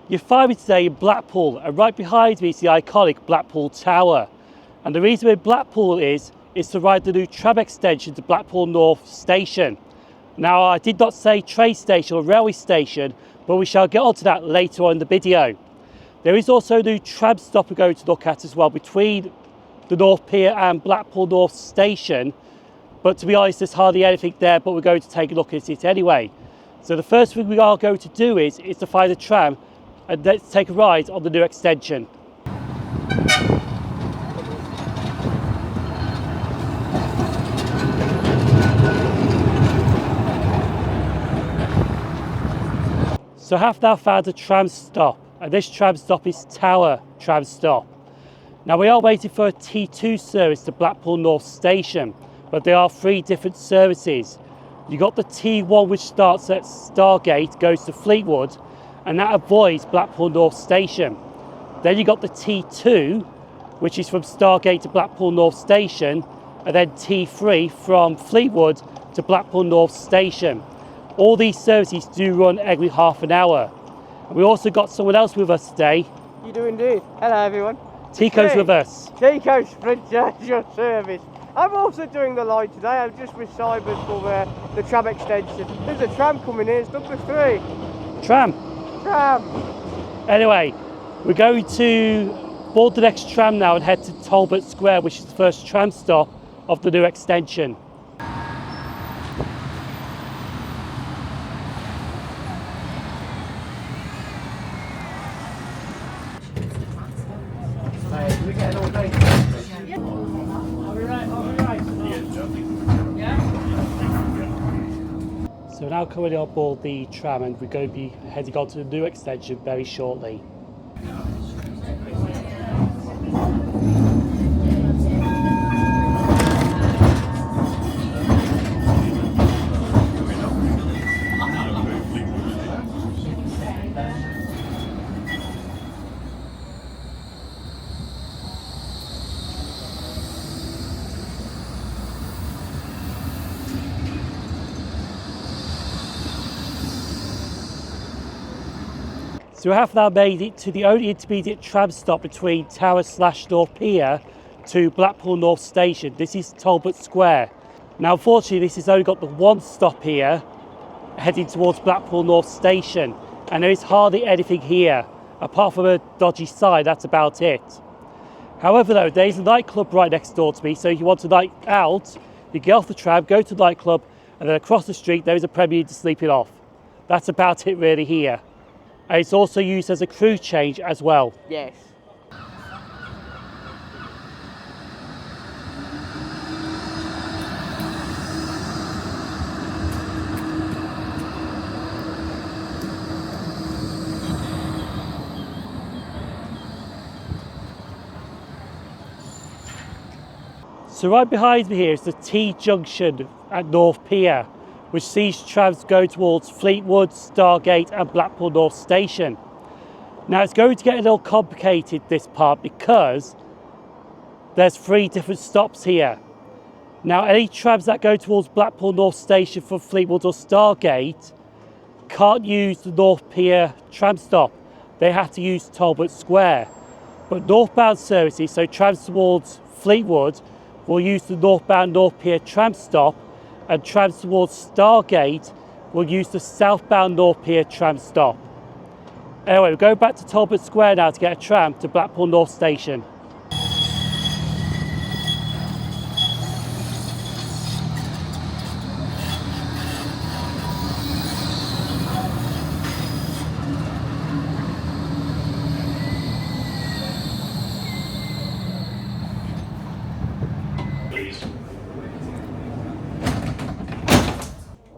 You'll find me today in Blackpool, and right behind me is the iconic Blackpool Tower. And the reason we're in Blackpool is to ride the new tram extension to Blackpool North Station. Now, I did not say train station or railway station, but we shall get onto that later on in the video. There is also a new tram stop we're going to look at as well between the North Pier and Blackpool North Station. But to be honest, there's hardly anything there, but we're going to take a look at it anyway. So the first thing we are going to do is to find a tram and let's take a ride on the new extension. So I have now found a tram stop, and this tram stop is Tower Tram Stop. Now we are waiting for a T2 service to Blackpool North Station, but there are 3 different services. You got the T1 which starts at Stargate, goes to Fleetwood, and that avoids Blackpool North Station. Then you got the T2, which is from Stargate to Blackpool North Station, and then T3 from Fleetwood to Blackpool North Station. All these services do run every half an hour. And we also got someone else with us today. You do indeed. Hello everyone. Tico's with us. TicoSprinter is your service. I'm also doing the line today. I'm just with Simon for the tram extension. There's a tram coming in. It's number 3. Tram. Anyway, we're going to board the next tram now and head to Talbot Square, which is the first tram stop of the new extension. So we're now coming on board the tram and we're going to be heading on to the new extension very shortly. So we have now made it to the only intermediate tram stop between Tower/North Pier to Blackpool North Station. This is Talbot Square. Now unfortunately this has only got the one stop here heading towards Blackpool North Station, and there is hardly anything here apart from a dodgy sign. That's about it. However though, there is a nightclub right next door to me, so if you want a night out, you get off the tram, go to the nightclub, and then across the street there is a Premier to sleep it off. That's about it really here. And it's also used as a crew change as well. Yes. So right behind me here is the T Junction at North Pier, which sees trams go towards Fleetwood, Stargate and Blackpool North Station. Now it's going to get a little complicated this part because there's 3 different stops here. Now any trams that go towards Blackpool North Station from Fleetwood or Stargate can't use the North Pier tram stop. They have to use Talbot Square. But northbound services, so trams towards Fleetwood, will use the northbound North Pier tram stop, and trams towards Stargate will use the southbound North Pier tram stop. Anyway, we're going back to Talbot Square now to get a tram to Blackpool North Station.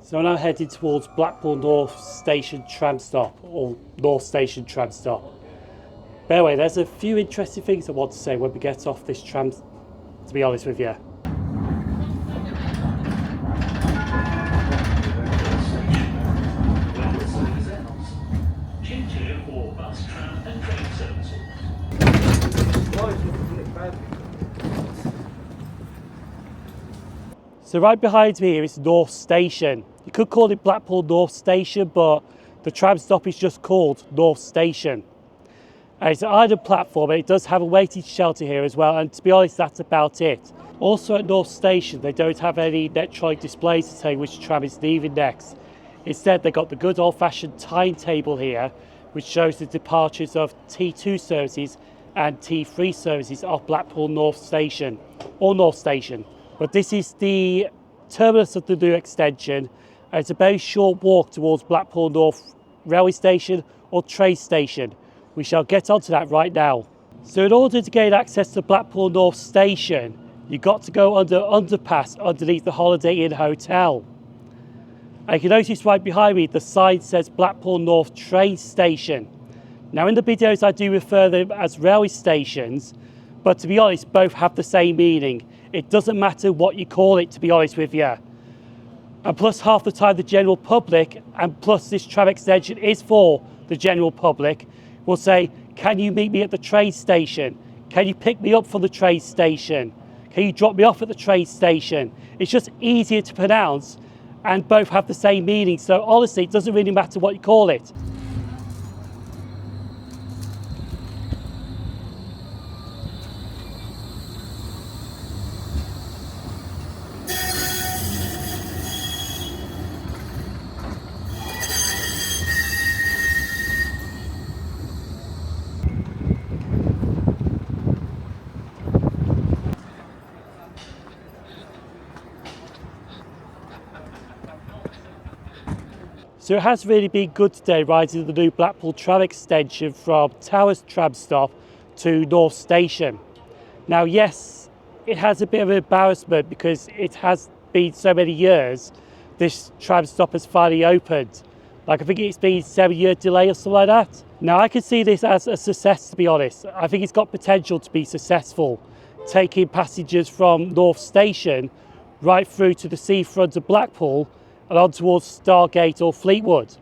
So I'm now heading towards Blackpool North Station tram stop, or North Station tram stop. But anyway, there's a few interesting things I want to say when we get off this tram, to be honest with you. So right behind me here is North Station. You could call it Blackpool North Station, but The tram stop is just called North Station. It's an island platform and it does have a waiting shelter here as well, and to be honest that's about it. Also at North Station they don't have any electronic displays to tell you which tram is leaving next. Instead they've got the good old-fashioned timetable here which shows the departures of T2 services and T3 services off Blackpool North Station, or North Station. But this is the terminus of the new extension, and it's a very short walk towards Blackpool North Railway Station or train station. We shall get onto that right now. So in order to gain access to Blackpool North Station, you've got to go under underpass underneath the Holiday Inn Hotel. And you can notice right behind me, the sign says Blackpool North Train Station. Now in the videos I do refer them as railway stations, but to be honest, both have the same meaning. It doesn't matter what you call it, to be honest with you. And plus half the time the general public, and plus this tram extension is for the general public, will say, can you meet me at the train station? Can you pick me up from the train station? Can you drop me off at the train station? It's just easier to pronounce and both have the same meaning. So honestly, it doesn't really matter what you call it. So it has really been good today riding the new Blackpool Tram Extension from Tower Tram Stop to North Station. Now yes, it has a bit of an embarrassment because it has been so many years this tram stop has finally opened. Like I think it's been a 7-year delay or something like that. Now I can see this as a success, to be honest. I think it's got potential to be successful, taking passengers from North Station right through to the seafront of Blackpool and on towards Stargate or Fleetwood.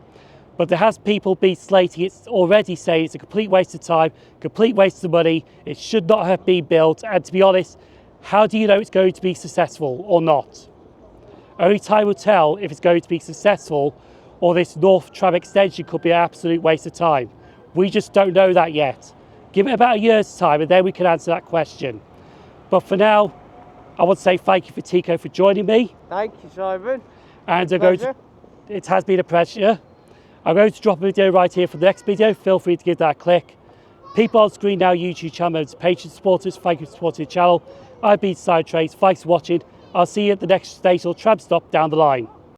But there has people been slating it already, saying it's a complete waste of time, complete waste of money, it should not have been built, and to be honest, how do you know it's going to be successful or not? Only time will tell if it's going to be successful, or this North Tram Extension could be an absolute waste of time. We just don't know that yet. Give it about a year's time and then we can answer that question. But for now, I want to say thank you for Tico for joining me. Thank you, Simon. And it has been a pleasure. I'm going to drop a video right here for the next video. Feel free to give that a click. People on screen now, YouTube channel members, Patreon supporters, thank you for supporting the channel. I've been SimOnTrains. Thanks for watching. I'll see you at the next station or tram stop down the line.